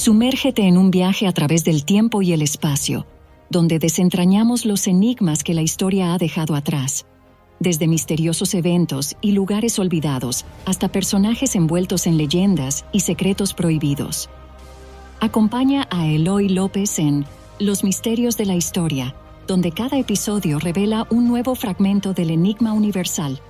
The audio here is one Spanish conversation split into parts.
Sumérgete en un viaje a través del tiempo y el espacio, donde desentrañamos los enigmas que la historia ha dejado atrás, desde misteriosos eventos y lugares olvidados hasta personajes envueltos en leyendas y secretos prohibidos. Acompaña a Eloy López en Los Misterios de la Historia, donde cada episodio revela un nuevo fragmento del enigma universal.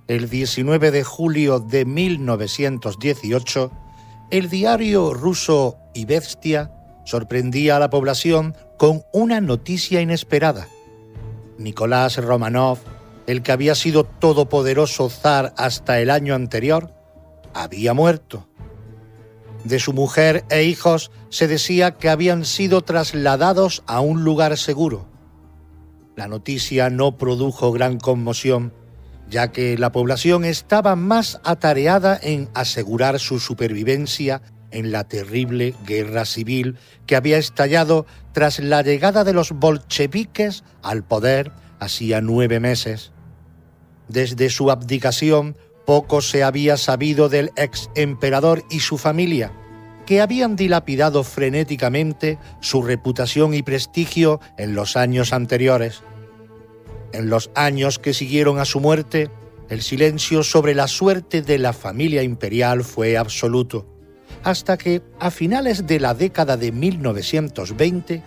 El 19 de julio de 1918, el diario ruso Izvestia sorprendía a la población con una noticia inesperada. Nicolás Romanov, el que había sido todopoderoso zar hasta el año anterior, había muerto. De su mujer e hijos se decía que habían sido trasladados a un lugar seguro. La noticia no produjo gran conmoción, ya que la población estaba más atareada en asegurar su supervivencia en la terrible guerra civil que había estallado tras la llegada de los bolcheviques al poder hacía 9 meses. Desde su abdicación, poco se había sabido del ex emperador y su familia, que habían dilapidado frenéticamente su reputación y prestigio en los años anteriores. En los años que siguieron a su muerte, el silencio sobre la suerte de la familia imperial fue absoluto, hasta que, a finales de la década de 1920,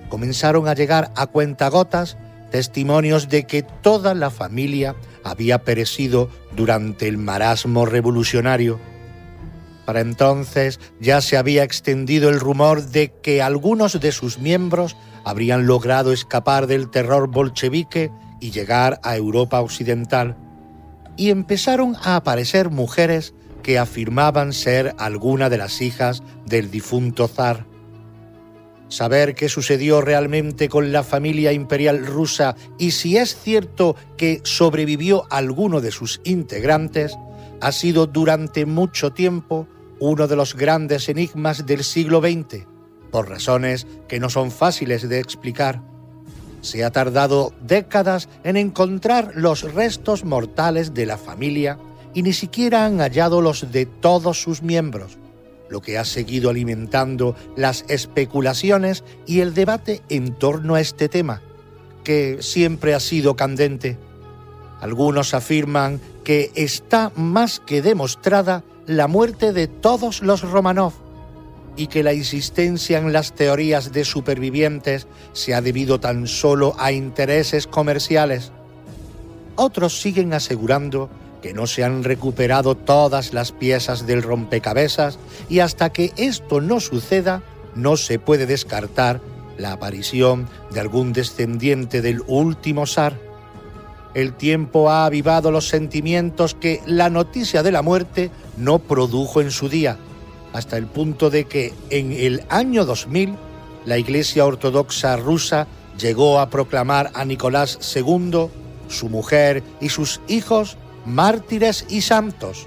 comenzaron a llegar a cuentagotas testimonios de que toda la familia había perecido durante el marasmo revolucionario. Para entonces ya se había extendido el rumor de que algunos de sus miembros habrían logrado escapar del terror bolchevique y llegar a Europa occidental, y empezaron a aparecer mujeres que afirmaban ser alguna de las hijas del difunto zar. Saber qué sucedió realmente con la familia imperial rusa y si es cierto que sobrevivió alguno de sus integrantes ha sido durante mucho tiempo uno de los grandes enigmas del siglo XX, por razones que no son fáciles de explicar. Se ha tardado décadas en encontrar los restos mortales de la familia y ni siquiera han hallado los de todos sus miembros, lo que ha seguido alimentando las especulaciones y el debate en torno a este tema, que siempre ha sido candente. Algunos afirman que está más que demostrada la muerte de todos los Romanov, y que la insistencia en las teorías de supervivientes se ha debido tan solo a intereses comerciales. Otros siguen asegurando que no se han recuperado todas las piezas del rompecabezas y hasta que esto no suceda, no se puede descartar la aparición de algún descendiente del último zar. El tiempo ha avivado los sentimientos que la noticia de la muerte no produjo en su día, hasta el punto de que en el año 2000 la Iglesia Ortodoxa rusa llegó a proclamar a Nicolás II, su mujer y sus hijos mártires y santos,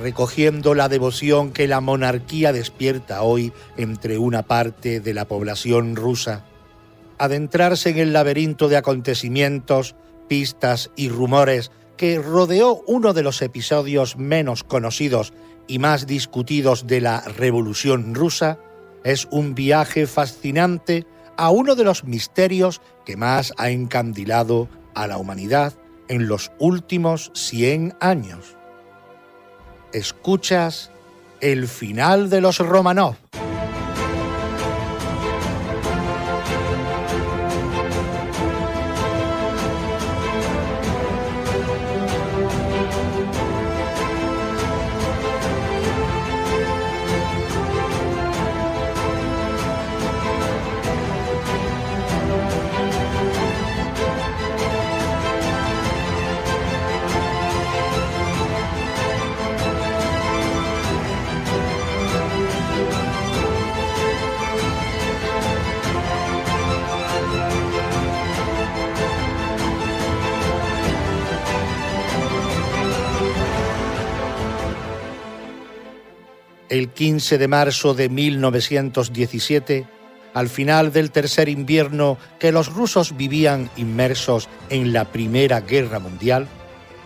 recogiendo la devoción que la monarquía despierta hoy entre una parte de la población rusa. Adentrarse en el laberinto de acontecimientos, pistas y rumores que rodeó uno de los episodios menos conocidos y más discutidos de la Revolución Rusa es un viaje fascinante a uno de los misterios que más ha encandilado a la humanidad en los últimos 100 años. Escuchas El final de los Romanov. El 15 de marzo de 1917, al final del tercer invierno que los rusos vivían inmersos en la Primera Guerra Mundial,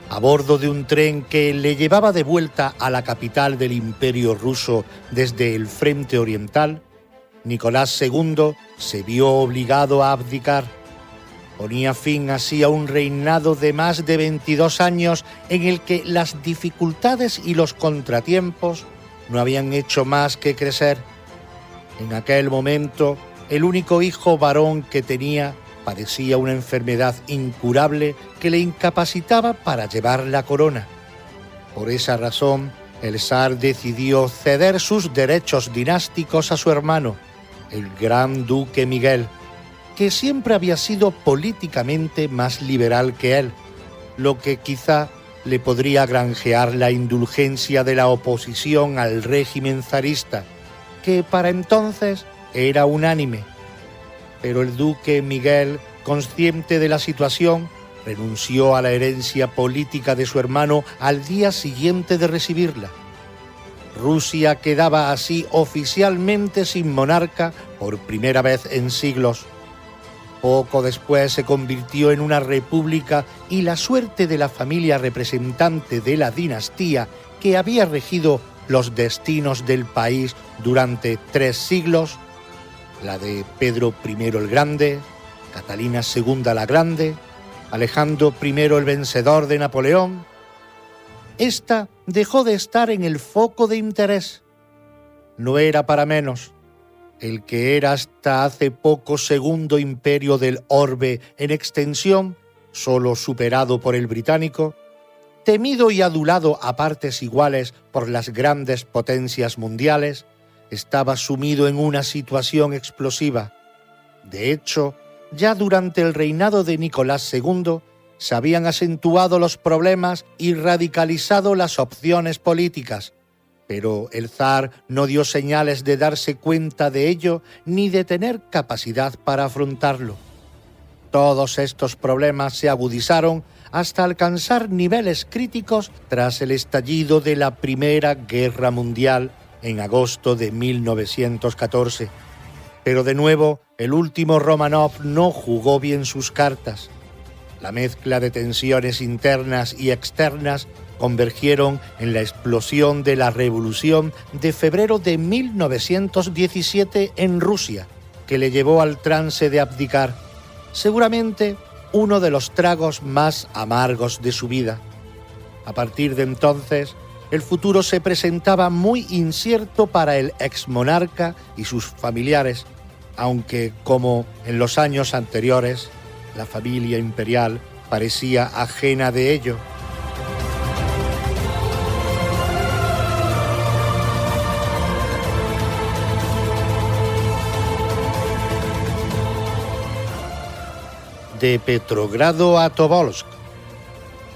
a bordo de un tren que le llevaba de vuelta a la capital del Imperio ruso desde el frente oriental, Nicolás II se vio obligado a abdicar. Ponía fin así a un reinado de más de 22 años en el que las dificultades y los contratiempos no habían hecho más que crecer. En aquel momento, el único hijo varón que tenía padecía una enfermedad incurable que le incapacitaba para llevar la corona. Por esa razón, el zar decidió ceder sus derechos dinásticos a su hermano, el gran duque Miguel, que siempre había sido políticamente más liberal que él, lo que quizá le podría granjear la indulgencia de la oposición al régimen zarista, que para entonces era unánime. Pero el duque Miguel, consciente de la situación, renunció a la herencia política de su hermano al día siguiente de recibirla. Rusia quedaba así oficialmente sin monarca por primera vez en siglos. Poco después se convirtió en una república y la suerte de la familia representante de la dinastía que había regido los destinos del país durante 3 siglos, la de Pedro I el Grande, Catalina II la Grande, Alejandro I el Vencedor de Napoleón. Esta dejó de estar en el foco de interés. No era para menos. El que era hasta hace poco segundo imperio del orbe en extensión, solo superado por el británico, temido y adulado a partes iguales por las grandes potencias mundiales, estaba sumido en una situación explosiva. De hecho, ya durante el reinado de Nicolás II se habían acentuado los problemas y radicalizado las opciones políticas, pero el zar no dio señales de darse cuenta de ello ni de tener capacidad para afrontarlo. Todos estos problemas se agudizaron hasta alcanzar niveles críticos tras el estallido de la Primera Guerra Mundial en agosto de 1914. Pero de nuevo, el último Románov no jugó bien sus cartas. La mezcla de tensiones internas y externas convergieron en la explosión de la Revolución de febrero de 1917 en Rusia, que le llevó al trance de abdicar, seguramente uno de los tragos más amargos de su vida. A partir de entonces, el futuro se presentaba muy incierto para el exmonarca y sus familiares, aunque, como en los años anteriores, la familia imperial parecía ajena de ello. De Petrogrado a Tobolsk.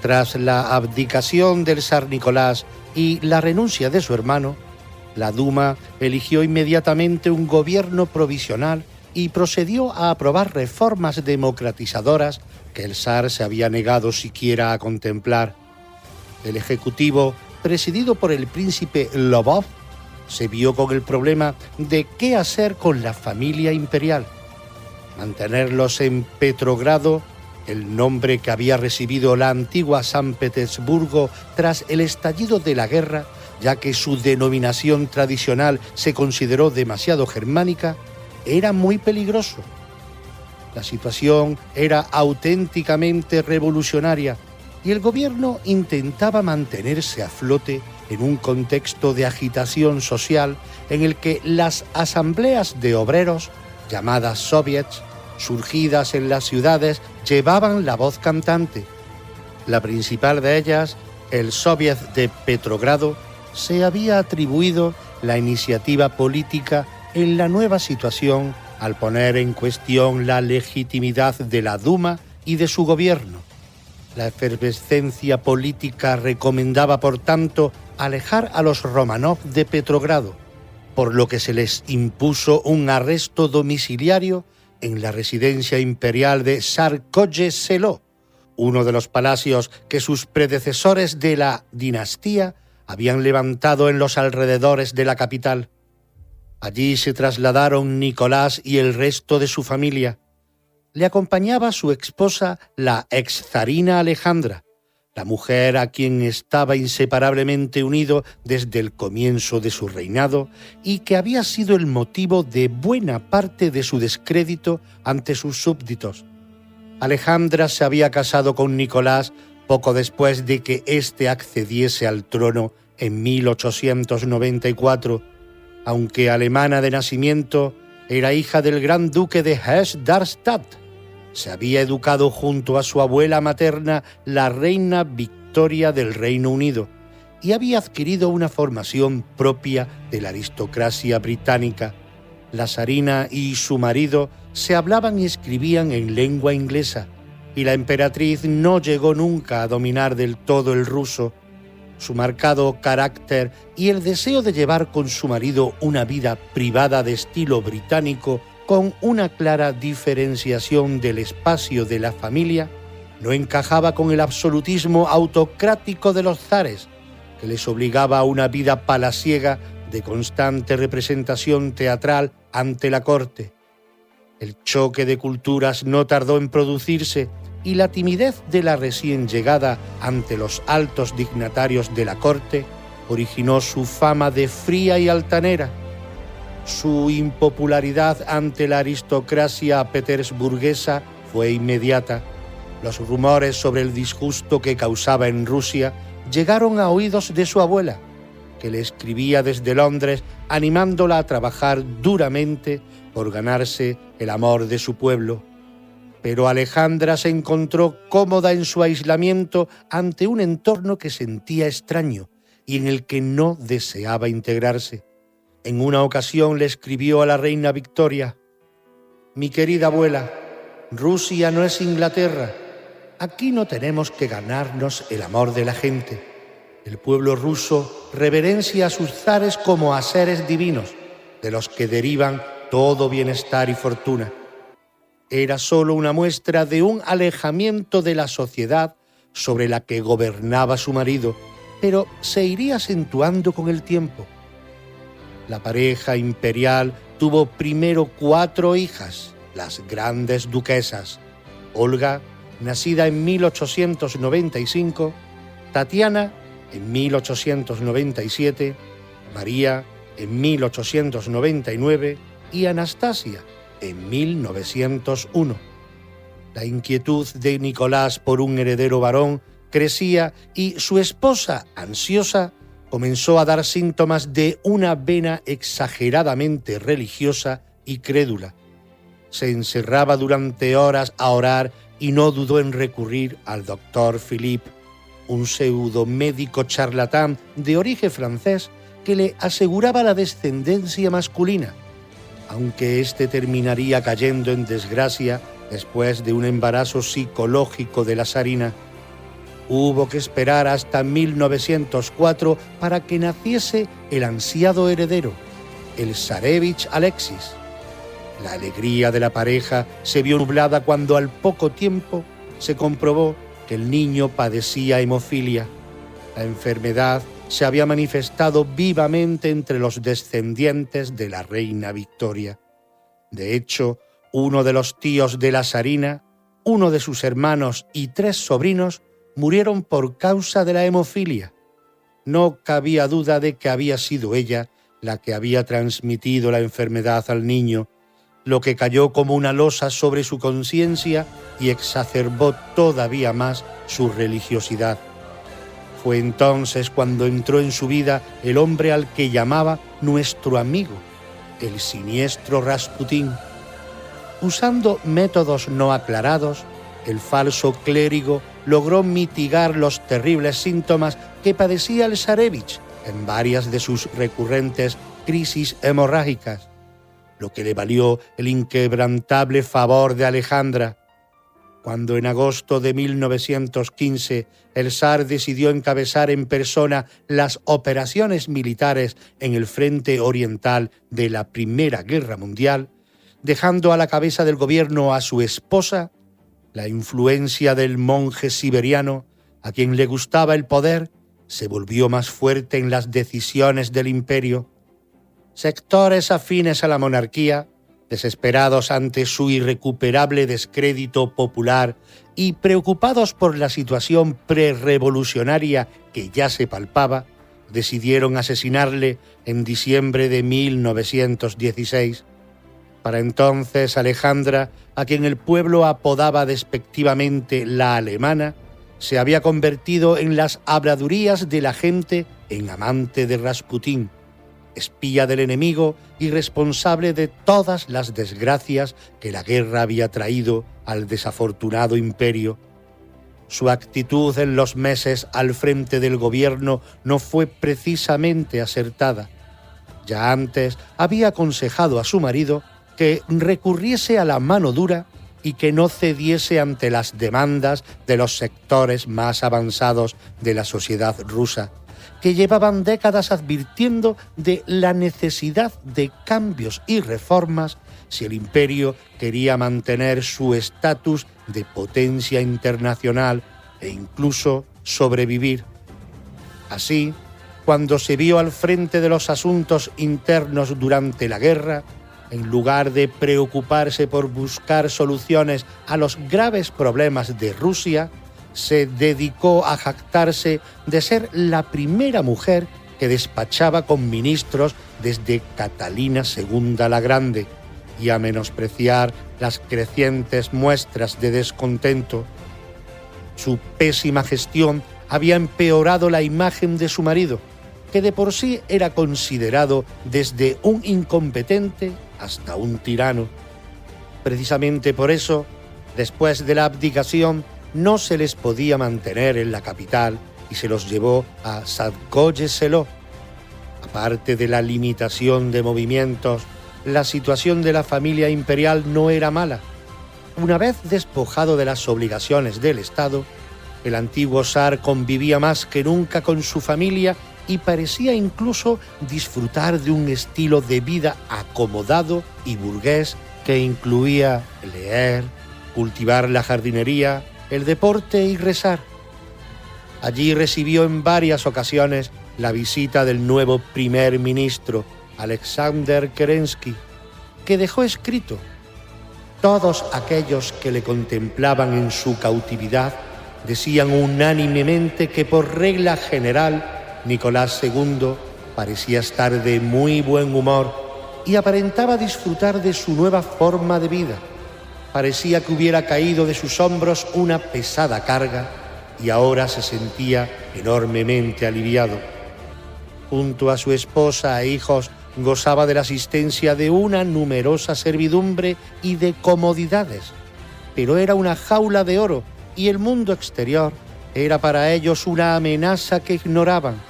Tras la abdicación del zar Nicolás y la renuncia de su hermano, la Duma eligió inmediatamente un gobierno provisional y procedió a aprobar reformas democratizadoras que el zar se había negado siquiera a contemplar. El ejecutivo, presidido por el príncipe Lvov, se vio con el problema de qué hacer con la familia imperial. Mantenerlos en Petrogrado, el nombre que había recibido la antigua San Petersburgo tras el estallido de la guerra, ya que su denominación tradicional se consideró demasiado germánica, era muy peligroso. La situación era auténticamente revolucionaria y el gobierno intentaba mantenerse a flote en un contexto de agitación social en el que las asambleas de obreros, llamadas soviets, surgidas en las ciudades, llevaban la voz cantante. La principal de ellas, el Soviet de Petrogrado, se había atribuido la iniciativa política en la nueva situación al poner en cuestión la legitimidad de la Duma y de su gobierno. La efervescencia política recomendaba, por tanto, alejar a los Románov de Petrogrado, por lo que se les impuso un arresto domiciliario en la residencia imperial de Tsarskoye Seló, uno de los palacios que sus predecesores de la dinastía habían levantado en los alrededores de la capital. Allí se trasladaron Nicolás y el resto de su familia. Le acompañaba su esposa, la exzarina Alejandra, la mujer a quien estaba inseparablemente unido desde el comienzo de su reinado y que había sido el motivo de buena parte de su descrédito ante sus súbditos. Alejandra se había casado con Nicolás poco después de que éste accediese al trono en 1894, aunque alemana de nacimiento, era hija del gran duque de Hesse-Darmstadt. Se había educado junto a su abuela materna, la reina Victoria del Reino Unido, y había adquirido una formación propia de la aristocracia británica. La zarina y su marido se hablaban y escribían en lengua inglesa, y la emperatriz no llegó nunca a dominar del todo el ruso. Su marcado carácter y el deseo de llevar con su marido una vida privada de estilo británico con una clara diferenciación del espacio de la familia, no encajaba con el absolutismo autocrático de los zares, que les obligaba a una vida palaciega de constante representación teatral ante la corte. El choque de culturas no tardó en producirse y la timidez de la recién llegada ante los altos dignatarios de la corte originó su fama de fría y altanera. Su impopularidad ante la aristocracia petersburguesa fue inmediata. Los rumores sobre el disgusto que causaba en Rusia llegaron a oídos de su abuela, que le escribía desde Londres animándola a trabajar duramente por ganarse el amor de su pueblo. Pero Alejandra se encontró cómoda en su aislamiento ante un entorno que sentía extraño y en el que no deseaba integrarse. En una ocasión le escribió a la reina Victoria: «Mi querida abuela, Rusia no es Inglaterra. Aquí no tenemos que ganarnos el amor de la gente. El pueblo ruso reverencia a sus zares como a seres divinos, de los que derivan todo bienestar y fortuna». Era solo una muestra de un alejamiento de la sociedad sobre la que gobernaba su marido, pero se iría acentuando con el tiempo. La pareja imperial tuvo primero 4 hijas, las grandes duquesas: Olga, nacida en 1895, Tatiana en 1897, María en 1899 y Anastasia en 1901. La inquietud de Nicolás por un heredero varón crecía y su esposa, ansiosa, comenzó a dar síntomas de una vena exageradamente religiosa y crédula. Se encerraba durante horas a orar y no dudó en recurrir al doctor Philippe, un pseudomédico charlatán de origen francés que le aseguraba la descendencia masculina, aunque éste terminaría cayendo en desgracia después de un embarazo psicológico de la zarina. Hubo que esperar hasta 1904 para que naciese el ansiado heredero, el zarevich Alexis. La alegría de la pareja se vio nublada cuando al poco tiempo se comprobó que el niño padecía hemofilia. La enfermedad se había manifestado vivamente entre los descendientes de la reina Victoria. De hecho, uno de los tíos de la zarina, uno de sus hermanos y 3 sobrinos murieron por causa de la hemofilia. No cabía duda de que había sido ella la que había transmitido la enfermedad al niño, lo que cayó como una losa sobre su conciencia y exacerbó todavía más su religiosidad. Fue entonces cuando entró en su vida el hombre al que llamaba nuestro amigo, el siniestro Rasputín. Usando métodos no aclarados, el falso clérigo logró mitigar los terribles síntomas que padecía el zarevich en varias de sus recurrentes crisis hemorrágicas, lo que le valió el inquebrantable favor de Alejandra. Cuando en agosto de 1915 el zar decidió encabezar en persona las operaciones militares en el frente oriental de la Primera Guerra Mundial, dejando a la cabeza del gobierno a su esposa, la influencia del monje siberiano, a quien le gustaba el poder, se volvió más fuerte en las decisiones del imperio. Sectores afines a la monarquía, desesperados ante su irrecuperable descrédito popular y preocupados por la situación prerrevolucionaria que ya se palpaba, decidieron asesinarle en diciembre de 1916. Para entonces, Alejandra, a quien el pueblo apodaba despectivamente la alemana, se había convertido en las habladurías de la gente en amante de Rasputín, espía del enemigo y responsable de todas las desgracias que la guerra había traído al desafortunado imperio. Su actitud en los meses al frente del gobierno no fue precisamente acertada. Ya antes había aconsejado a su marido que recurriese a la mano dura y que no cediese ante las demandas de los sectores más avanzados de la sociedad rusa, que llevaban décadas advirtiendo de la necesidad de cambios y reformas si el imperio quería mantener su estatus de potencia internacional e incluso sobrevivir. Así, cuando se vio al frente de los asuntos internos durante la guerra, en lugar de preocuparse por buscar soluciones a los graves problemas de Rusia, se dedicó a jactarse de ser la primera mujer que despachaba con ministros desde Catalina II la Grande y a menospreciar las crecientes muestras de descontento. Su pésima gestión había empeorado la imagen de su marido, que de por sí era considerado desde un incompetente hasta un tirano. Precisamente por eso, después de la abdicación, no se les podía mantener en la capital y se los llevó a Sadkoye Seló. Aparte de la limitación de movimientos, la situación de la familia imperial no era mala. Una vez despojado de las obligaciones del Estado, el antiguo zar convivía más que nunca con su familia y parecía incluso disfrutar de un estilo de vida acomodado y burgués que incluía leer, cultivar la jardinería, el deporte y rezar. Allí recibió en varias ocasiones la visita del nuevo primer ministro, Alexander Kerensky, que dejó escrito: todos aquellos que le contemplaban en su cautividad decían unánimemente que por regla general Nicolás II parecía estar de muy buen humor y aparentaba disfrutar de su nueva forma de vida. Parecía que hubiera caído de sus hombros una pesada carga y ahora se sentía enormemente aliviado. Junto a su esposa e hijos gozaba de la asistencia de una numerosa servidumbre y de comodidades, pero era una jaula de oro y el mundo exterior era para ellos una amenaza que ignoraban.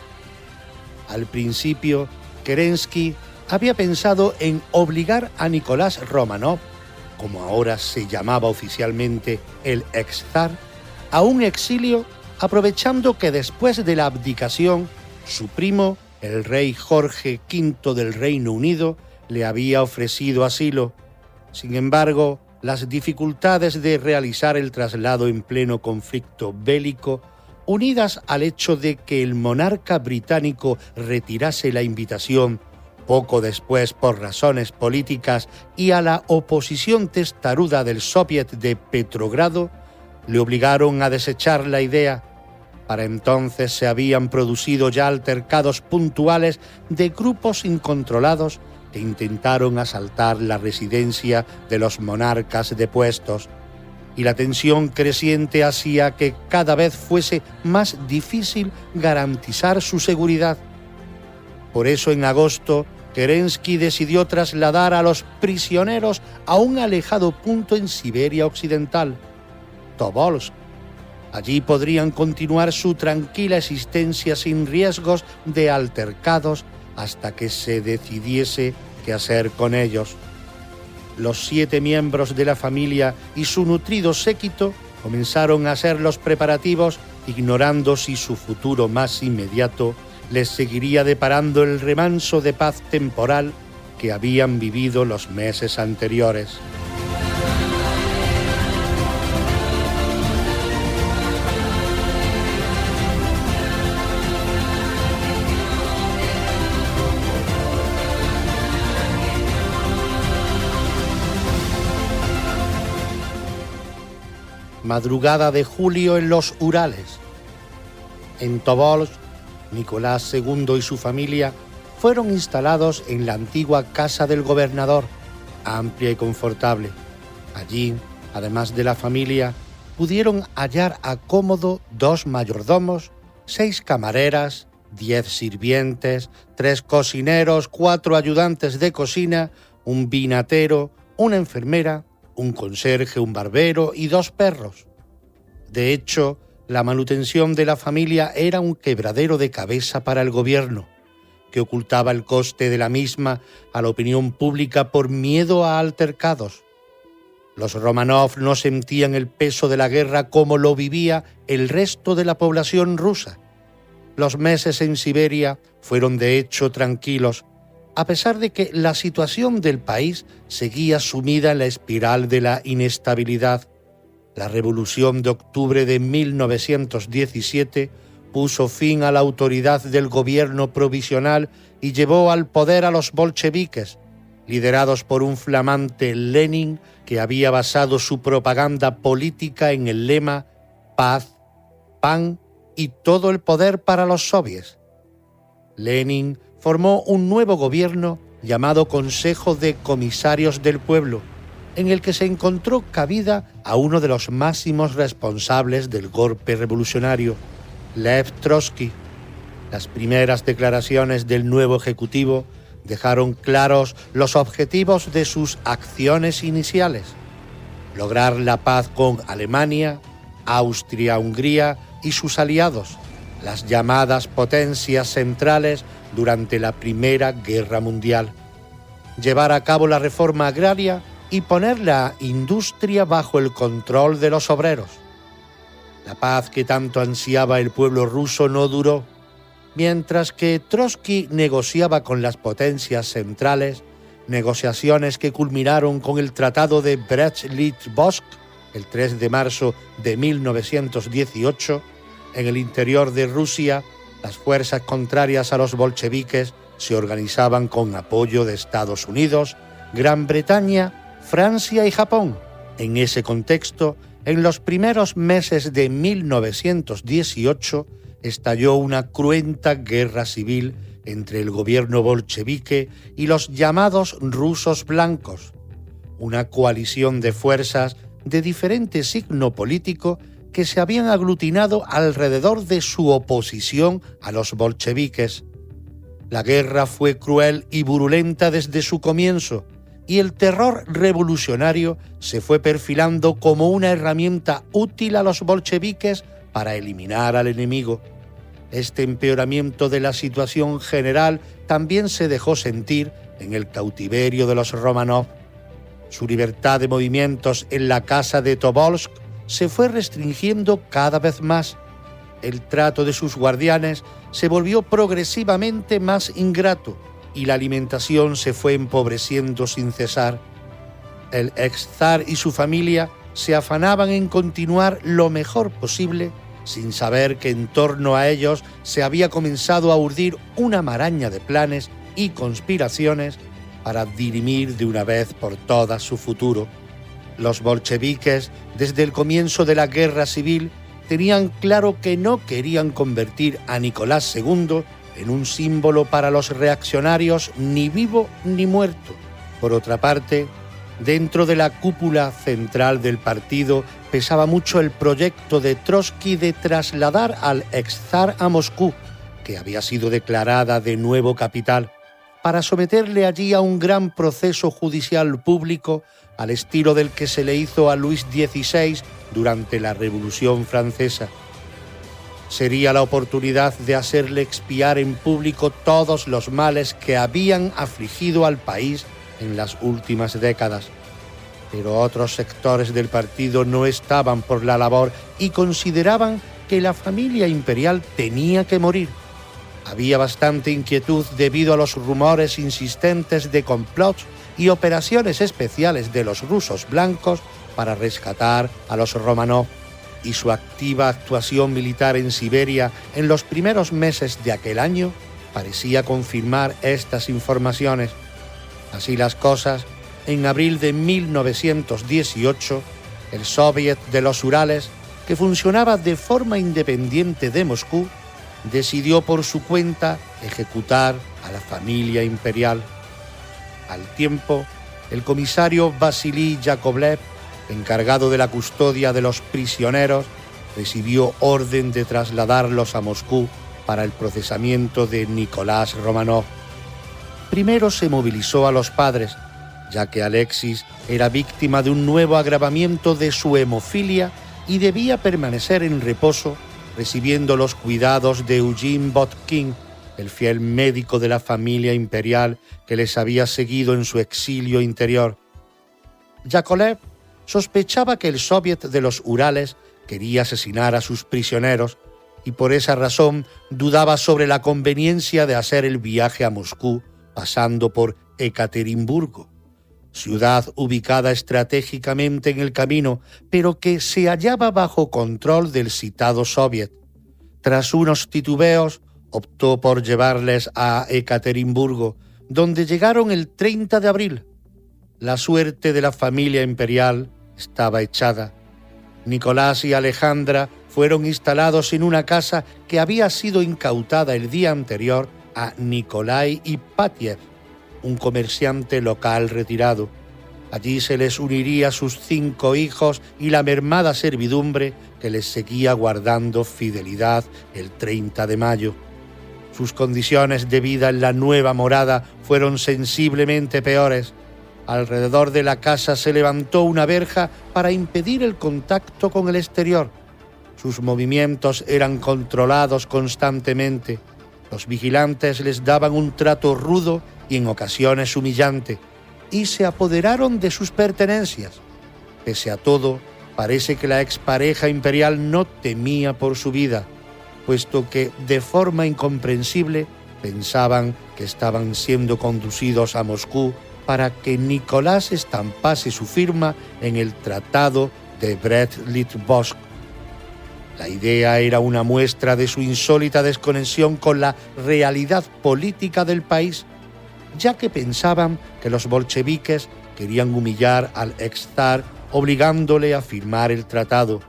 Al principio, Kerensky había pensado en obligar a Nicolás Romanov, como ahora se llamaba oficialmente el ex-zar, a un exilio, aprovechando que después de la abdicación, su primo, el rey Jorge V del Reino Unido, le había ofrecido asilo. Sin embargo, las dificultades de realizar el traslado en pleno conflicto bélico, unidas al hecho de que el monarca británico retirase la invitación poco después por razones políticas y a la oposición testaruda del Soviet de Petrogrado, le obligaron a desechar la idea. Para entonces se habían producido ya altercados puntuales de grupos incontrolados que intentaron asaltar la residencia de los monarcas depuestos, y la tensión creciente hacía que cada vez fuese más difícil garantizar su seguridad. Por eso, en agosto, Kerensky decidió trasladar a los prisioneros a un alejado punto en Siberia Occidental, Tobolsk. Allí podrían continuar su tranquila existencia sin riesgos de altercados hasta que se decidiese qué hacer con ellos. Los 7 miembros de la familia y su nutrido séquito comenzaron a hacer los preparativos, ignorando si su futuro más inmediato les seguiría deparando el remanso de paz temporal que habían vivido los meses anteriores. madrugada de julio en los Urales. En Tobolsk, Nicolás II y su familia fueron instalados en la antigua casa del gobernador, amplia y confortable. Allí, además de la familia, pudieron hallar a cómodo 2 mayordomos, 6 camareras, 10 sirvientes, 3 cocineros, 4 ayudantes de cocina, un vinatero, una enfermera, un conserje, un barbero y 2 perros. De hecho, la manutención de la familia era un quebradero de cabeza para el gobierno, que ocultaba el coste de la misma a la opinión pública por miedo a altercados. Los Románov no sentían el peso de la guerra como lo vivía el resto de la población rusa. Los meses en Siberia fueron de hecho tranquilos, a pesar de que la situación del país seguía sumida en la espiral de la inestabilidad. La Revolución de octubre de 1917 puso fin a la autoridad del gobierno provisional y llevó al poder a los bolcheviques, liderados por un flamante Lenin que había basado su propaganda política en el lema «Paz, pan y todo el poder para los soviets». Lenin formó un nuevo gobierno llamado Consejo de Comisarios del Pueblo, en el que se encontró cabida a uno de los máximos responsables del golpe revolucionario, Lev Trotsky. Las primeras declaraciones del nuevo ejecutivo dejaron claros los objetivos de sus acciones iniciales: lograr la paz con Alemania, Austria-Hungría y sus aliados, las llamadas potencias centrales durante la Primera Guerra Mundial, llevar a cabo la reforma agraria y poner la industria bajo el control de los obreros. La paz que tanto ansiaba el pueblo ruso no duró. Mientras que Trotsky negociaba con las potencias centrales, negociaciones que culminaron con el Tratado de Brest-Litovsk el 3 de marzo de 1918, en el interior de Rusia, las fuerzas contrarias a los bolcheviques se organizaban con apoyo de Estados Unidos, Gran Bretaña, Francia y Japón. En ese contexto, en los primeros meses de 1918, estalló una cruenta guerra civil entre el gobierno bolchevique y los llamados rusos blancos, una coalición de fuerzas de diferente signo político que se habían aglutinado alrededor de su oposición a los bolcheviques. La guerra fue cruel y virulenta desde su comienzo, y el terror revolucionario se fue perfilando como una herramienta útil a los bolcheviques para eliminar al enemigo. Este empeoramiento de la situación general también se dejó sentir en el cautiverio de los Románov. Su libertad de movimientos en la casa de Tobolsk se fue restringiendo cada vez más. El trato de sus guardianes se volvió progresivamente más ingrato y la alimentación se fue empobreciendo sin cesar. El exzar y su familia se afanaban en continuar lo mejor posible, sin saber que en torno a ellos se había comenzado a urdir una maraña de planes y conspiraciones para dirimir de una vez por todas su futuro. Los bolcheviques, desde el comienzo de la guerra civil, tenían claro que no querían convertir a Nicolás II en un símbolo para los reaccionarios ni vivo ni muerto. Por otra parte, dentro de la cúpula central del partido pesaba mucho el proyecto de Trotsky de trasladar al exzar a Moscú, que había sido declarada de nuevo capital, para someterle allí a un gran proceso judicial público al estilo del que se le hizo a Luis XVI durante la Revolución Francesa. Sería la oportunidad de hacerle expiar en público todos los males que habían afligido al país en las últimas décadas. Pero otros sectores del partido no estaban por la labor y consideraban que la familia imperial tenía que morir. Había bastante inquietud debido a los rumores insistentes de complots y operaciones especiales de los rusos blancos para rescatar a los Románov, y su activa actuación militar en Siberia en los primeros meses de aquel año parecía confirmar estas informaciones. Así las cosas, en abril de 1918, el Soviet de los Urales, que funcionaba de forma independiente de Moscú, decidió por su cuenta ejecutar a la familia imperial. Al tiempo, el comisario Vasily Yakovlev, encargado de la custodia de los prisioneros, recibió orden de trasladarlos a Moscú para el procesamiento de Nicolás Romanov. Primero se movilizó a los padres, ya que Alexis era víctima de un nuevo agravamiento de su hemofilia y debía permanecer en reposo, recibiendo los cuidados de Eugene Botkin, el fiel médico de la familia imperial que les había seguido en su exilio interior. Yakovlev sospechaba que el Soviet de los Urales quería asesinar a sus prisioneros y por esa razón dudaba sobre la conveniencia de hacer el viaje a Moscú pasando por Ekaterimburgo, ciudad ubicada estratégicamente en el camino, pero que se hallaba bajo control del citado Soviet. Tras unos titubeos, optó por llevarles a Ekaterimburgo, donde llegaron el 30 de abril. La suerte de la familia imperial estaba echada. Nicolás y Alejandra fueron instalados en una casa que había sido incautada el día anterior a Nikolai Ipatiev, un comerciante local retirado. Allí se les uniría sus 5 hijos y la mermada servidumbre que les seguía guardando fidelidad el 30 de mayo. Sus condiciones de vida en la nueva morada fueron sensiblemente peores. Alrededor de la casa se levantó una verja para impedir el contacto con el exterior. Sus movimientos eran controlados constantemente. Los vigilantes les daban un trato rudo y en ocasiones humillante, y se apoderaron de sus pertenencias. Pese a todo, parece que la expareja imperial no temía por su vida, puesto que, de forma incomprensible, pensaban que estaban siendo conducidos a Moscú para que Nicolás estampase su firma en el Tratado de Brest-Litovsk. La idea era una muestra de su insólita desconexión con la realidad política del país, ya que pensaban que los bolcheviques querían humillar al exzar obligándole a firmar el tratado,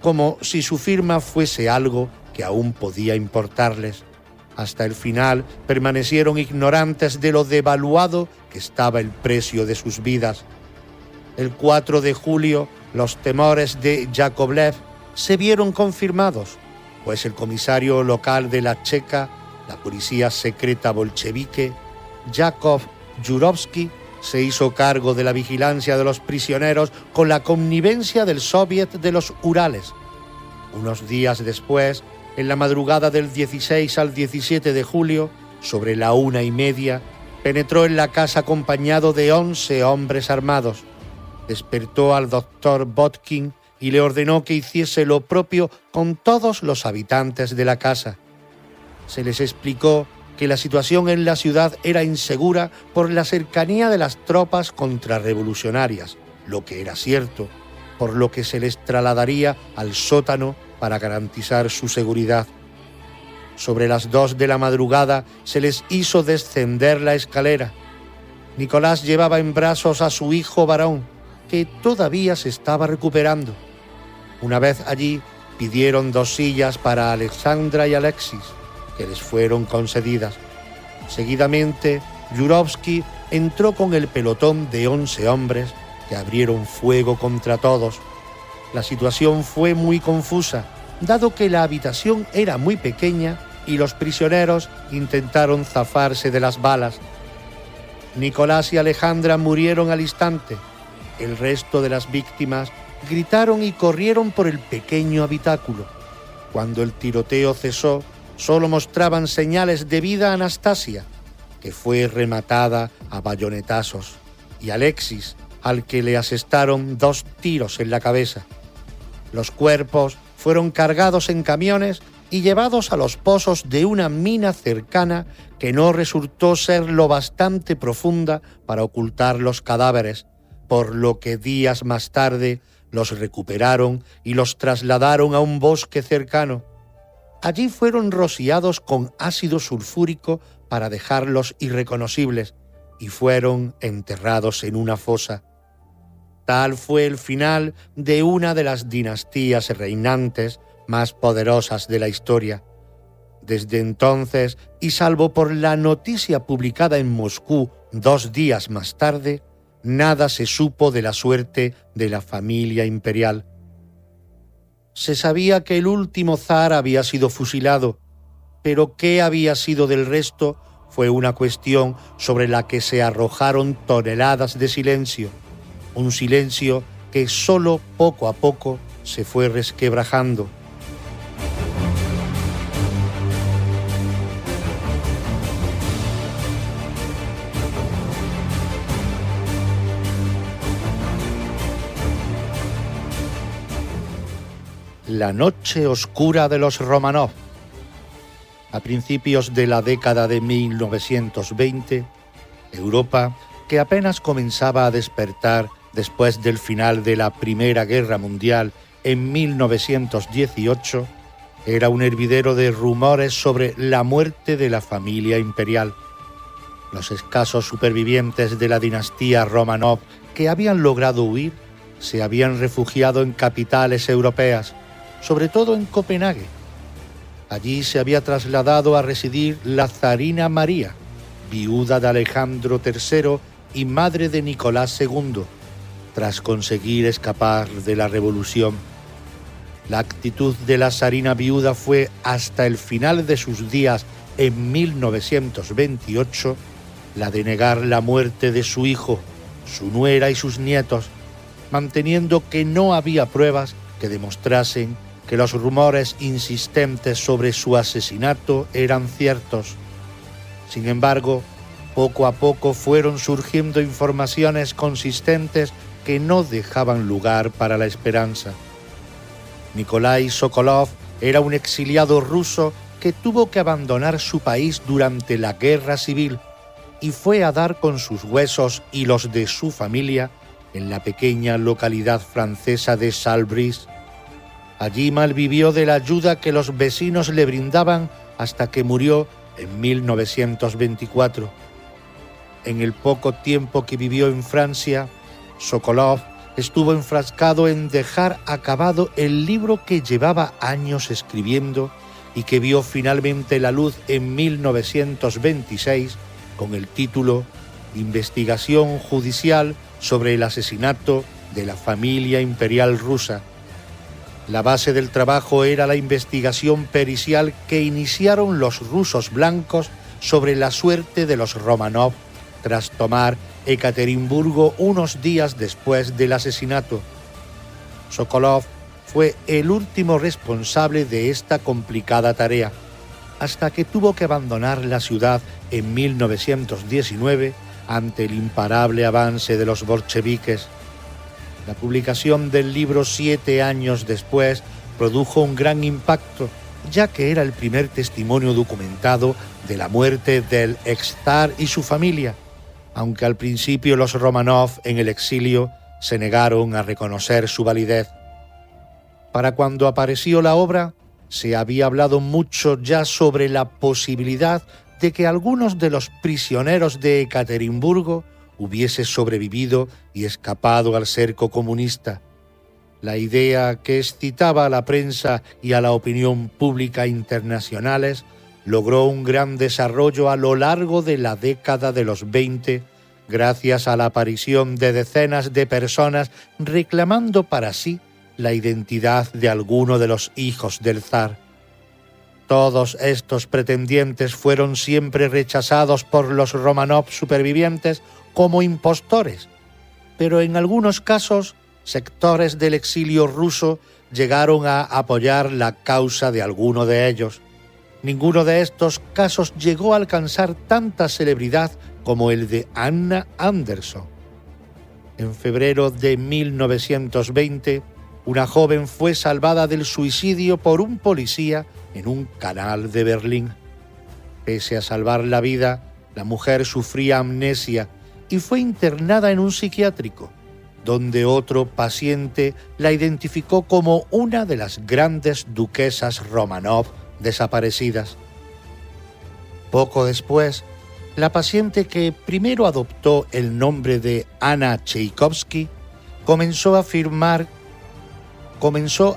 como si su firma fuese algo que aún podía importarles. Hasta el final permanecieron ignorantes de lo devaluado que estaba el precio de sus vidas. El 4 de julio, los temores de Yakovlev se vieron confirmados, pues el comisario local de la Checa, la policía secreta bolchevique, Yakov Yurovsky, se hizo cargo de la vigilancia de los prisioneros con la connivencia del Soviet de los Urales. Unos días después, en la madrugada del 16 al 17 de julio, sobre la 1:30, penetró en la casa acompañado de 11 hombres armados. Despertó al doctor Botkin y le ordenó que hiciese lo propio con todos los habitantes de la casa. Se les explicó que la situación en la ciudad era insegura por la cercanía de las tropas contrarrevolucionarias, lo que era cierto, por lo que se les trasladaría al sótano para garantizar su seguridad. Sobre las 2 de la madrugada se les hizo descender la escalera. Nicolás llevaba en brazos a su hijo varón, que todavía se estaba recuperando. Una vez allí, pidieron 2 sillas para Alexandra y Alexis, que les fueron concedidas. Seguidamente, Yurovsky entró con el pelotón de 11 hombres que abrieron fuego contra todos. La situación fue muy confusa, dado que la habitación era muy pequeña y los prisioneros intentaron zafarse de las balas. Nicolás y Alejandra murieron al instante. El resto de las víctimas gritaron y corrieron por el pequeño habitáculo. Cuando el tiroteo cesó, solo mostraban señales de vida a Anastasia, que fue rematada a bayonetazos, y Alexis, al que le asestaron 2 tiros en la cabeza. Los cuerpos fueron cargados en camiones y llevados a los pozos de una mina cercana que no resultó ser lo bastante profunda para ocultar los cadáveres, por lo que días más tarde los recuperaron y los trasladaron a un bosque cercano. Allí fueron rociados con ácido sulfúrico para dejarlos irreconocibles y fueron enterrados en una fosa. Tal fue el final de una de las dinastías reinantes más poderosas de la historia. Desde entonces, y salvo por la noticia publicada en Moscú 2 días más tarde, nada se supo de la suerte de la familia imperial. Se sabía que el último zar había sido fusilado, pero qué había sido del resto fue una cuestión sobre la que se arrojaron toneladas de silencio, un silencio que solo poco a poco se fue resquebrajando. La noche oscura de los Románov. A principios de la década de 1920, Europa, que apenas comenzaba a despertar después del final de la Primera Guerra Mundial en 1918, era un hervidero de rumores sobre la muerte de la familia imperial. Los escasos supervivientes de la dinastía Románov que habían logrado huir se habían refugiado en capitales europeas, sobre todo en Copenhague. Allí se había trasladado a residir la zarina María, viuda de Alejandro III y madre de Nicolás II, tras conseguir escapar de la revolución. La actitud de la zarina viuda fue, hasta el final de sus días en 1928, la de negar la muerte de su hijo, su nuera y sus nietos, manteniendo que no había pruebas que demostrasen que los rumores insistentes sobre su asesinato eran ciertos. Sin embargo, poco a poco fueron surgiendo informaciones consistentes que no dejaban lugar para la esperanza. Nikolai Sokolov era un exiliado ruso que tuvo que abandonar su país durante la Guerra Civil y fue a dar con sus huesos y los de su familia en la pequeña localidad francesa de Salbris. Allí malvivió de la ayuda que los vecinos le brindaban hasta que murió en 1924. En el poco tiempo que vivió en Francia, Sokolov estuvo enfrascado en dejar acabado el libro que llevaba años escribiendo y que vio finalmente la luz en 1926 con el título Investigación judicial sobre el asesinato de la familia imperial rusa. La base del trabajo era la investigación pericial que iniciaron los rusos blancos sobre la suerte de los Románov tras tomar Ekaterimburgo unos días después del asesinato. Sokolov fue el último responsable de esta complicada tarea, hasta que tuvo que abandonar la ciudad en 1919 ante el imparable avance de los bolcheviques. La publicación del libro 7 años después produjo un gran impacto, ya que era el primer testimonio documentado de la muerte del ex-zar y su familia, aunque al principio los Románov en el exilio se negaron a reconocer su validez. Para cuando apareció la obra, se había hablado mucho ya sobre la posibilidad de que algunos de los prisioneros de Ekaterimburgo hubiese sobrevivido y escapado al cerco comunista. La idea que excitaba a la prensa y a la opinión pública internacionales logró un gran desarrollo a lo largo de la década de los 20, gracias a la aparición de decenas de personas reclamando para sí la identidad de alguno de los hijos del zar. Todos estos pretendientes fueron siempre rechazados por los Románov supervivientes como impostores, pero en algunos casos sectores del exilio ruso llegaron a apoyar la causa de alguno de ellos. Ninguno de estos casos llegó a alcanzar tanta celebridad como el de Anna Anderson. En febrero de 1920, una joven fue salvada del suicidio por un policía en un canal de Berlín. Pese a salvar la vida, la mujer sufría amnesia y fue internada en un psiquiátrico, donde otro paciente la identificó como una de las grandes duquesas Románov desaparecidas. Poco después, la paciente que primero adoptó el nombre de Anna Tchaikovsky comenzó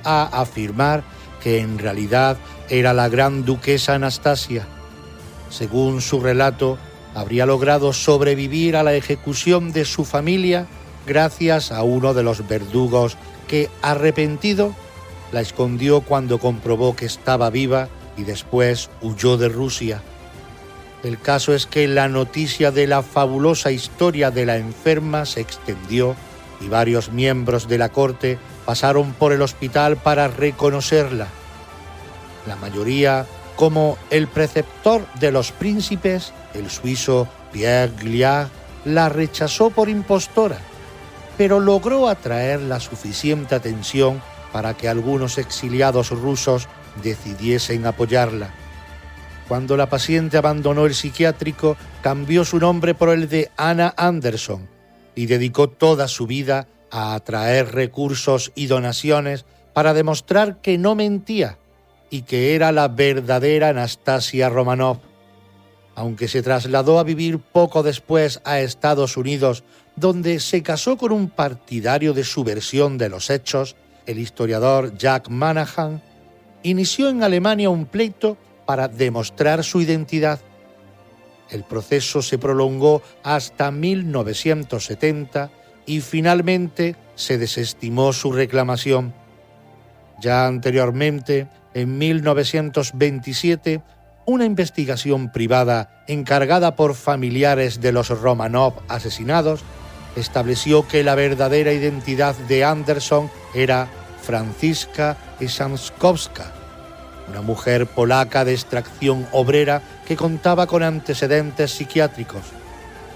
a afirmar que en realidad era la gran duquesa Anastasia. Según su relato, habría logrado sobrevivir a la ejecución de su familia gracias a uno de los verdugos que, arrepentido, la escondió cuando comprobó que estaba viva y después huyó de Rusia. El caso es que la noticia de la fabulosa historia de la enferma se extendió y varios miembros de la corte pasaron por el hospital para reconocerla. La mayoría, como el preceptor de los príncipes, el suizo Pierre Gliard, la rechazó por impostora, pero logró atraer la suficiente atención para que algunos exiliados rusos decidiesen apoyarla. Cuando la paciente abandonó el psiquiátrico, cambió su nombre por el de Anna Anderson y dedicó toda su vida a atraer recursos y donaciones para demostrar que no mentía y que era la verdadera Anastasia Romanov. Aunque se trasladó a vivir poco después a Estados Unidos, donde se casó con un partidario de su versión de los hechos, el historiador Jack Manahan, inició en Alemania un pleito para demostrar su identidad. El proceso se prolongó hasta 1970 y finalmente se desestimó su reclamación. Ya anteriormente, en 1927, una investigación privada encargada por familiares de los Romanov asesinados estableció que la verdadera identidad de Anderson era Franziska Esanskowska, una mujer polaca de extracción obrera que contaba con antecedentes psiquiátricos.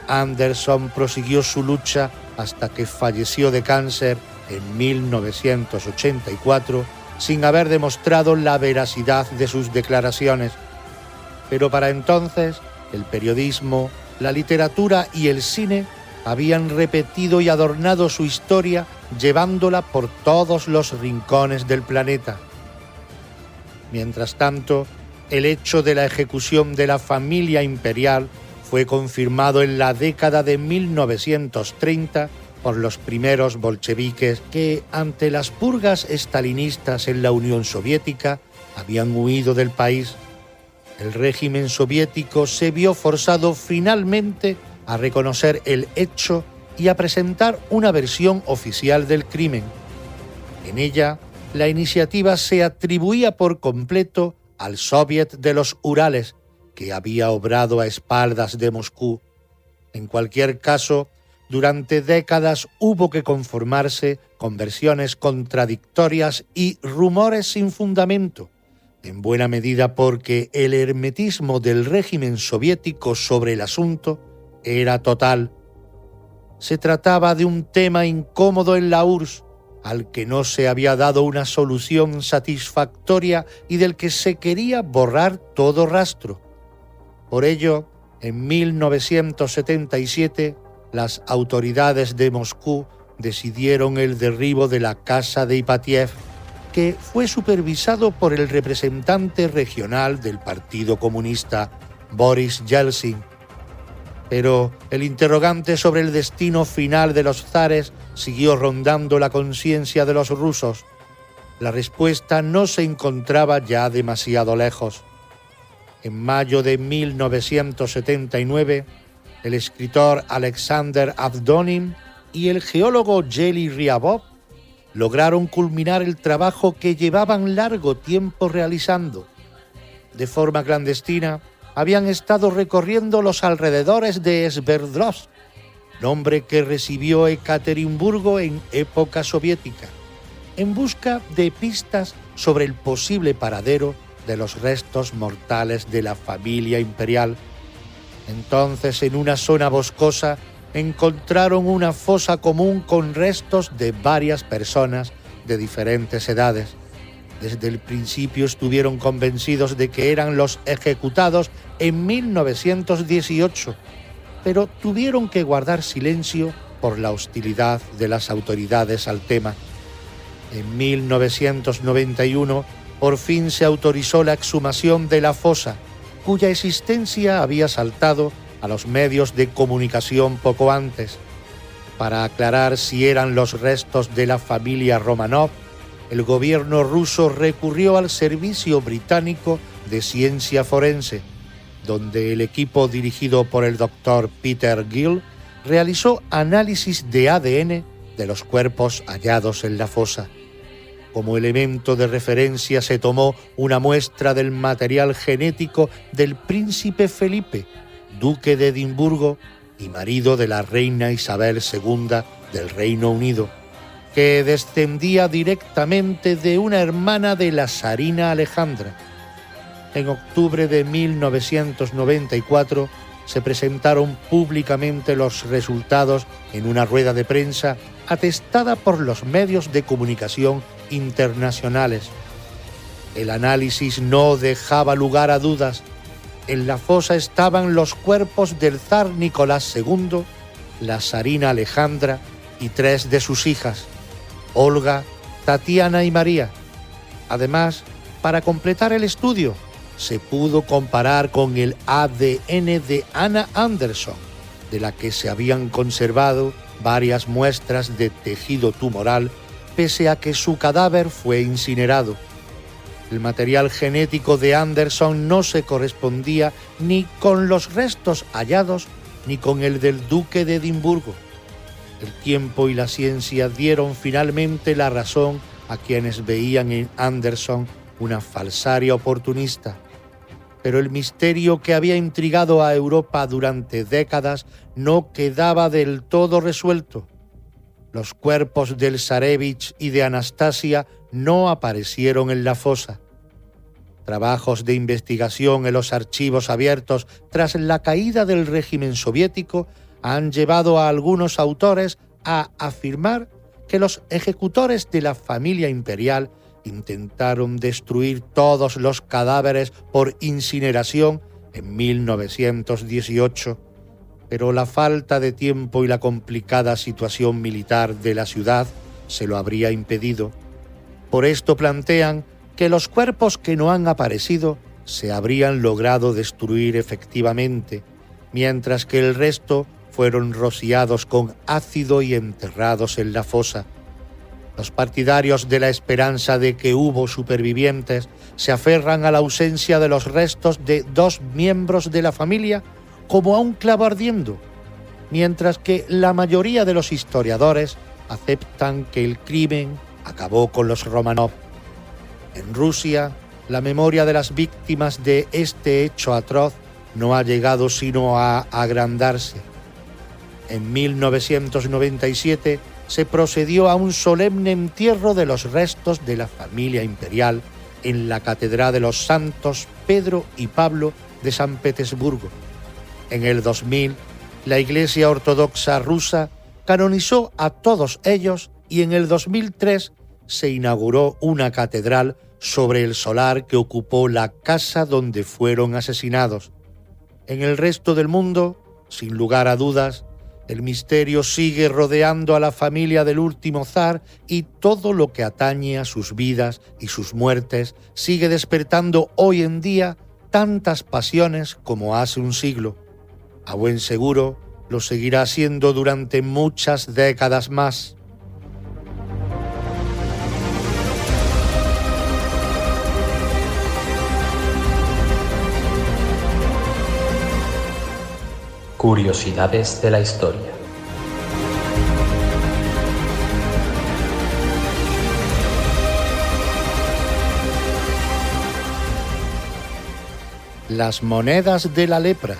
Anderson prosiguió su lucha hasta que falleció de cáncer en 1984 sin haber demostrado la veracidad de sus declaraciones. Pero para entonces, el periodismo, la literatura y el cine habían repetido y adornado su historia, llevándola por todos los rincones del planeta. Mientras tanto, el hecho de la ejecución de la familia imperial fue confirmado en la década de 1930 por los primeros bolcheviques que, ante las purgas estalinistas en la Unión Soviética, habían huido del país. El régimen soviético se vio forzado finalmente a reconocer el hecho y a presentar una versión oficial del crimen. En ella, la iniciativa se atribuía por completo al Soviet de los Urales, que había obrado a espaldas de Moscú. En cualquier caso, durante décadas hubo que conformarse con versiones contradictorias y rumores sin fundamento, en buena medida porque el hermetismo del régimen soviético sobre el asunto era total. Se trataba de un tema incómodo en la URSS, al que no se había dado una solución satisfactoria y del que se quería borrar todo rastro. Por ello, en 1977, las autoridades de Moscú decidieron el derribo de la casa de Ipatiev, que fue supervisado por el representante regional del Partido Comunista, Boris Yeltsin. Pero el interrogante sobre el destino final de los zares siguió rondando la conciencia de los rusos. La respuesta no se encontraba ya demasiado lejos. En mayo de 1979, el escritor Alexander Avdonin y el geólogo Yeli Ryabov lograron culminar el trabajo que llevaban largo tiempo realizando. De forma clandestina, habían estado recorriendo los alrededores de Sverdlovsk, nombre que recibió Ekaterimburgo en época soviética, en busca de pistas sobre el posible paradero de los restos mortales de la familia imperial. Entonces, en una zona boscosa, encontraron una fosa común con restos de varias personas de diferentes edades. Desde el principio estuvieron convencidos de que eran los ejecutados en 1918, pero tuvieron que guardar silencio por la hostilidad de las autoridades al tema. En 1991, por fin se autorizó la exhumación de la fosa, cuya existencia había saltado a los medios de comunicación poco antes. Para aclarar si eran los restos de la familia Romanov, el gobierno ruso recurrió al Servicio Británico de Ciencia Forense, donde el equipo dirigido por el doctor Peter Gill realizó análisis de ADN de los cuerpos hallados en la fosa. Como elemento de referencia se tomó una muestra del material genético del príncipe Felipe, duque de Edimburgo y marido de la reina Isabel II del Reino Unido, que descendía directamente de una hermana de la zarina Alejandra. En octubre de 1994 se presentaron públicamente los resultados en una rueda de prensa atestada por los medios de comunicación internacionales. El análisis no dejaba lugar a dudas. En la fosa estaban los cuerpos del zar Nicolás II, la zarina Alejandra y 3 de sus hijas, Olga, Tatiana y María. Además, para completar el estudio, se pudo comparar con el ADN de Anna Anderson, de la que se habían conservado varias muestras de tejido tumoral, pese a que su cadáver fue incinerado. El material genético de Anderson no se correspondía ni con los restos hallados ni con el del duque de Edimburgo. El tiempo y la ciencia dieron finalmente la razón a quienes veían en Anderson una falsaria oportunista. Pero el misterio que había intrigado a Europa durante décadas no quedaba del todo resuelto. Los cuerpos del Zarevich y de Anastasia no aparecieron en la fosa. Trabajos de investigación en los archivos abiertos tras la caída del régimen soviético han llevado a algunos autores a afirmar que los ejecutores de la familia imperial intentaron destruir todos los cadáveres por incineración en 1918, pero la falta de tiempo y la complicada situación militar de la ciudad se lo habría impedido. Por esto plantean que los cuerpos que no han aparecido se habrían logrado destruir efectivamente, mientras que el resto fueron rociados con ácido y enterrados en la fosa. Los partidarios de la esperanza de que hubo supervivientes se aferran a la ausencia de los restos de 2 miembros de la familia como a un clavo ardiendo, mientras que la mayoría de los historiadores aceptan que el crimen acabó con los Romanov. En Rusia, la memoria de las víctimas de este hecho atroz no ha llegado sino a agrandarse. En 1997 se procedió a un solemne entierro de los restos de la familia imperial en la Catedral de los Santos Pedro y Pablo de San Petersburgo. En el 2000, la Iglesia Ortodoxa rusa canonizó a todos ellos y en el 2003 se inauguró una catedral sobre el solar que ocupó la casa donde fueron asesinados. En el resto del mundo, sin lugar a dudas, el misterio sigue rodeando a la familia del último zar y todo lo que atañe a sus vidas y sus muertes sigue despertando hoy en día tantas pasiones como hace un siglo. A buen seguro, lo seguirá haciendo durante muchas décadas más. Curiosidades de la historia. Las monedas de la lepra.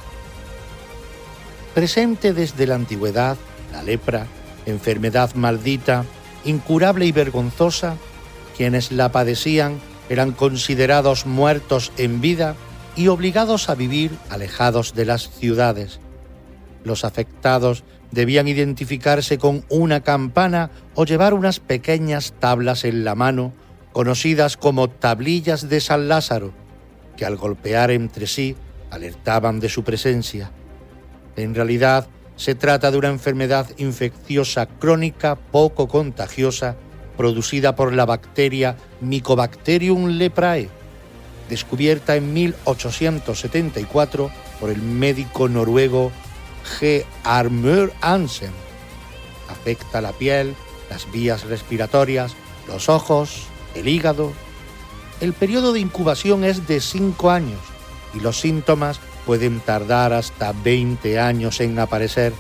Presente desde la antigüedad, la lepra, enfermedad maldita, incurable y vergonzosa, quienes la padecían eran considerados muertos en vida y obligados a vivir alejados de las ciudades. Los afectados debían identificarse con una campana o llevar unas pequeñas tablas en la mano, conocidas como tablillas de San Lázaro, que al golpear entre sí alertaban de su presencia. En realidad, se trata de una enfermedad infecciosa crónica poco contagiosa producida por la bacteria Mycobacterium leprae, descubierta en 1874 por el médico noruego G. Armur Hansen. afecta la piel, las vías respiratorias, los ojos, el hígado. El periodo de incubación es de 5 años y los síntomas pueden tardar hasta 20 años en aparecer,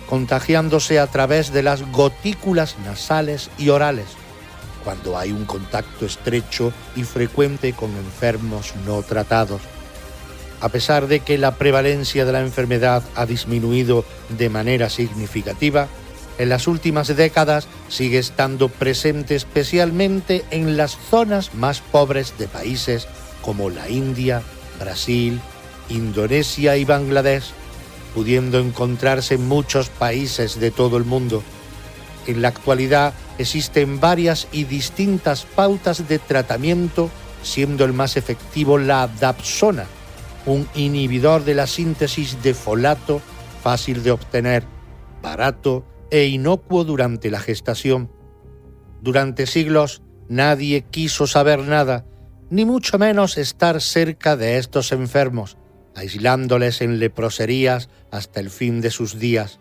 contagiándose a través de las gotículas nasales y orales, cuando hay un contacto estrecho y frecuente con enfermos no tratados. A pesar de que la prevalencia de la enfermedad ha disminuido de manera significativa, en las últimas décadas sigue estando presente especialmente en las zonas más pobres de países como la India, Brasil, Indonesia y Bangladesh, pudiendo encontrarse en muchos países de todo el mundo. En la actualidad existen varias y distintas pautas de tratamiento, siendo el más efectivo la dapsona, un inhibidor de la síntesis de folato fácil de obtener, barato e inocuo durante la gestación. Durante siglos nadie quiso saber nada, ni mucho menos estar cerca de estos enfermos, aislándoles en leproserías hasta el fin de sus días.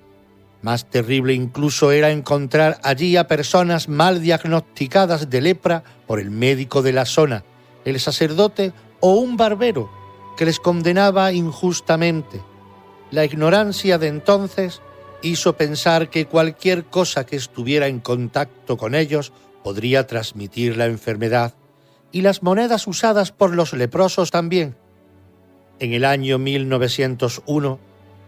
Más terrible incluso era encontrar allí a personas mal diagnosticadas de lepra por el médico de la zona, el sacerdote o un barbero, que les condenaba injustamente. La ignorancia de entonces hizo pensar que cualquier cosa que estuviera en contacto con ellos podría transmitir la enfermedad, y las monedas usadas por los leprosos también. En el año 1901,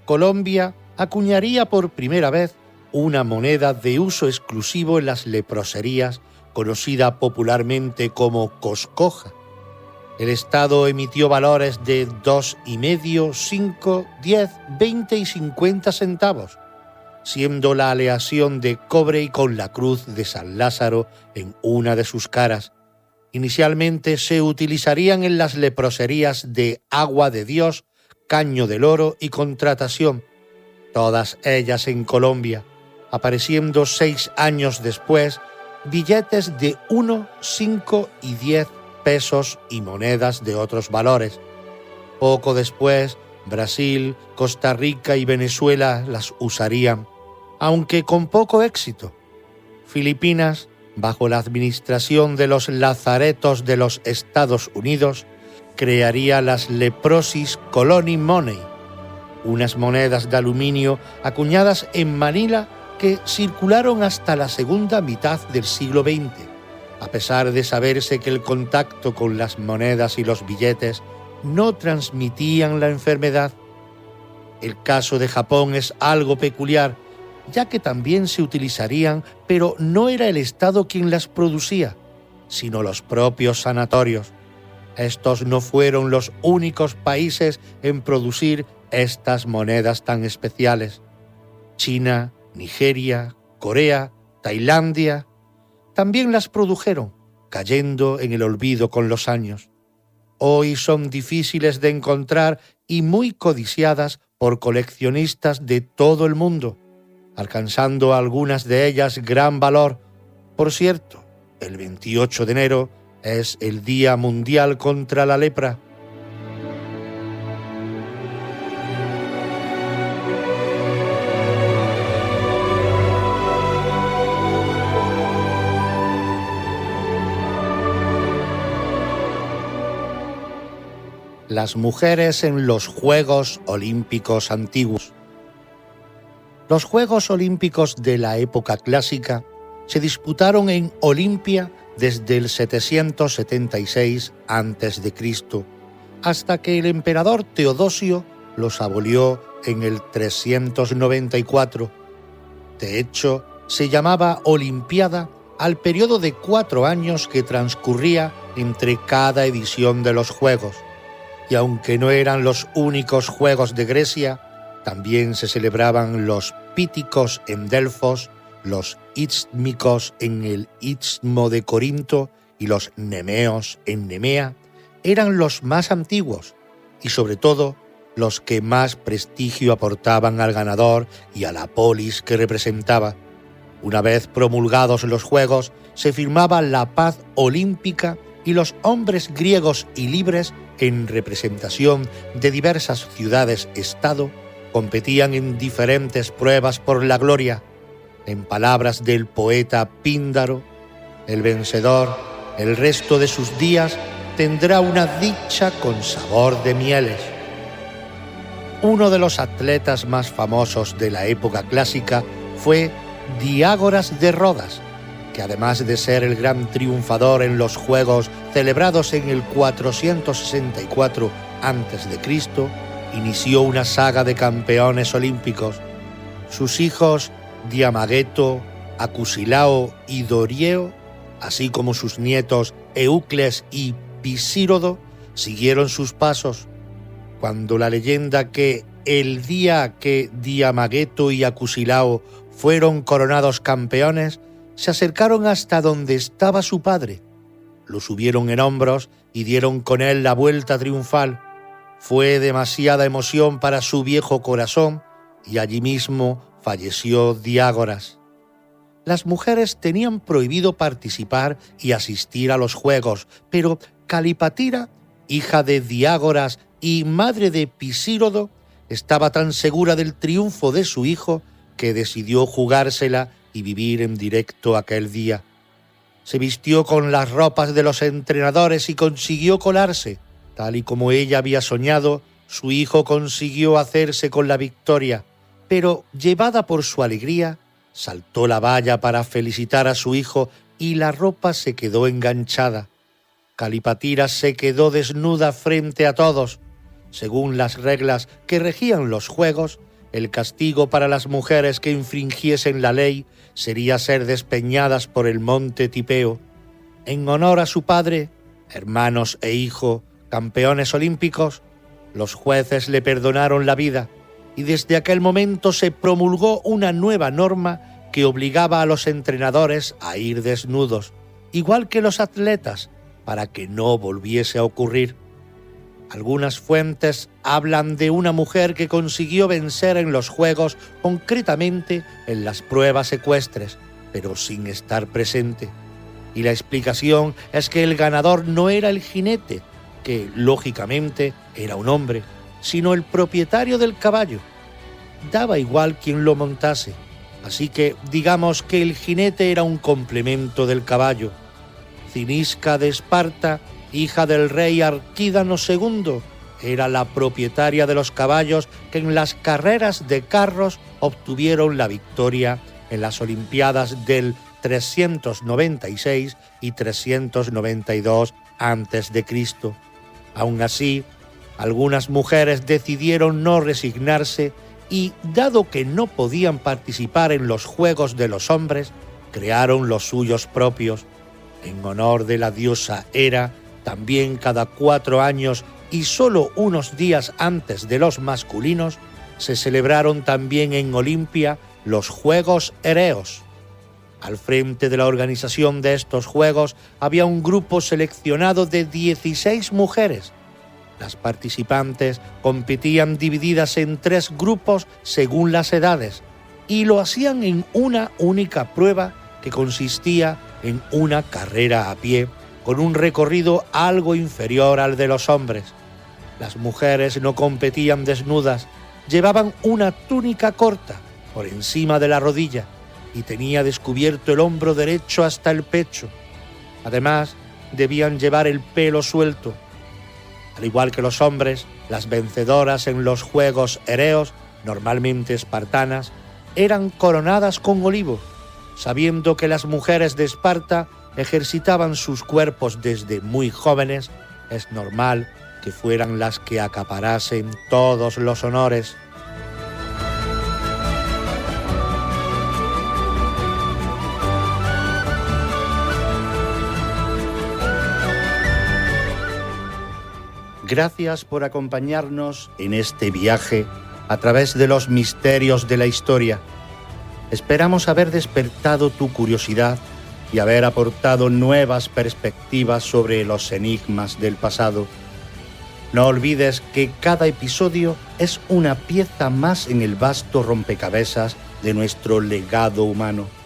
Colombia acuñaría por primera vez una moneda de uso exclusivo en las leproserías, conocida popularmente como coscoja. El Estado emitió valores de 2,5, 5, 10, 20 y 50 centavos, siendo la aleación de cobre y con la cruz de San Lázaro en una de sus caras. Inicialmente se utilizarían en las leproserías de Agua de Dios, Caño del Oro y Contratación, todas ellas en Colombia, apareciendo 6 años después billetes de 1, 5 y 10 pesos y monedas de otros valores. Poco después, Brasil, Costa Rica y Venezuela las usarían, aunque con poco éxito. Filipinas, bajo la administración de los lazaretos de los Estados Unidos, crearía las Leprosis Colony Money, unas monedas de aluminio acuñadas en Manila que circularon hasta la segunda mitad del siglo XX, a pesar de saberse que el contacto con las monedas y los billetes no transmitían la enfermedad. El caso de Japón es algo peculiar, ya que también se utilizarían, pero no era el Estado quien las producía, sino los propios sanatorios. Estos no fueron los únicos países en producir estas monedas tan especiales. China, Nigeria, Corea, Tailandia también las produjeron, cayendo en el olvido con los años. Hoy son difíciles de encontrar y muy codiciadas por coleccionistas de todo el mundo, alcanzando algunas de ellas gran valor. Por cierto, el 28 de enero es el Día Mundial contra la Lepra. Las mujeres en los Juegos Olímpicos antiguos. Los Juegos Olímpicos de la época clásica se disputaron en Olimpia desde el 776 a.C., hasta que el emperador Teodosio los abolió en el 394. De hecho, se llamaba Olimpiada al periodo de 4 años que transcurría entre cada edición de los Juegos. Y aunque no eran los únicos Juegos de Grecia, también se celebraban los Píticos en Delfos, los Istmicos en el Istmo de Corinto y los Nemeos en Nemea. Eran los más antiguos y sobre todo los que más prestigio aportaban al ganador y a la polis que representaba. Una vez promulgados los Juegos, se firmaba la paz olímpica y los hombres griegos y libres, en representación de diversas ciudades-estado, competían en diferentes pruebas por la gloria. En palabras del poeta Píndaro, el vencedor, el resto de sus días, tendrá una dicha con sabor de mieles. Uno de los atletas más famosos de la época clásica fue Diágoras de Rodas, que además de ser el gran triunfador en los Juegos celebrados en el 464 a.C., inició una saga de campeones olímpicos. Sus hijos Diamagueto, Acusilao y Dorieo, así como sus nietos Eucles y Pisírodo, siguieron sus pasos. Cuando la leyenda que el día que Diamagueto y Acusilao fueron coronados campeones, se acercaron hasta donde estaba su padre, lo subieron en hombros y dieron con él la vuelta triunfal. Fue demasiada emoción para su viejo corazón y allí mismo falleció Diágoras. Las mujeres tenían prohibido participar y asistir a los juegos, pero Calipatira, hija de Diágoras y madre de Pisírodo, estaba tan segura del triunfo de su hijo que decidió jugársela y vivir en directo aquel día. Se vistió con las ropas de los entrenadores y consiguió colarse. Tal y como ella había soñado, su hijo consiguió hacerse con la victoria, pero llevada por su alegría, saltó la valla para felicitar a su hijo y la ropa se quedó enganchada. Calipatira se quedó desnuda frente a todos. Según las reglas que regían los juegos, el castigo para las mujeres que infringiesen la ley sería ser despeñadas por el monte Tipeo. En honor a su padre, hermanos e hijo, campeones olímpicos, los jueces le perdonaron la vida y desde aquel momento se promulgó una nueva norma que obligaba a los entrenadores a ir desnudos, igual que los atletas, para que no volviese a ocurrir. Algunas fuentes hablan de una mujer que consiguió vencer en los Juegos, concretamente en las pruebas ecuestres, pero sin estar presente. Y la explicación es que el ganador no era el jinete, que lógicamente era un hombre, sino el propietario del caballo. Daba igual quien lo montase, así que digamos que el jinete era un complemento del caballo. Cinisca de Esparta, hija del rey Arquídano II, era la propietaria de los caballos que en las carreras de carros obtuvieron la victoria en las Olimpiadas del 396 y 392 a.C. Aún así, algunas mujeres decidieron no resignarse y, dado que no podían participar en los juegos de los hombres, crearon los suyos propios. En honor de la diosa Hera, también cada 4 años y solo unos días antes de los masculinos, se celebraron también en Olimpia los Juegos Ereos. Al frente de la organización de estos Juegos había un grupo seleccionado de 16 mujeres. Las participantes competían divididas en 3 grupos según las edades y lo hacían en una única prueba que consistía en una carrera a pie con un recorrido algo inferior al de los hombres. Las mujeres no competían desnudas, llevaban una túnica corta por encima de la rodilla y tenía descubierto el hombro derecho hasta el pecho. Además, debían llevar el pelo suelto. Al igual que los hombres, las vencedoras en los Juegos Ereos, normalmente espartanas, eran coronadas con olivo, sabiendo que las mujeres de Esparta ejercitaban sus cuerpos desde muy jóvenes, es normal que fueran las que acaparasen todos los honores. Gracias por acompañarnos en este viaje a través de los misterios de la historia. Esperamos haber despertado tu curiosidad y haber aportado nuevas perspectivas sobre los enigmas del pasado. No olvides que cada episodio es una pieza más en el vasto rompecabezas de nuestro legado humano.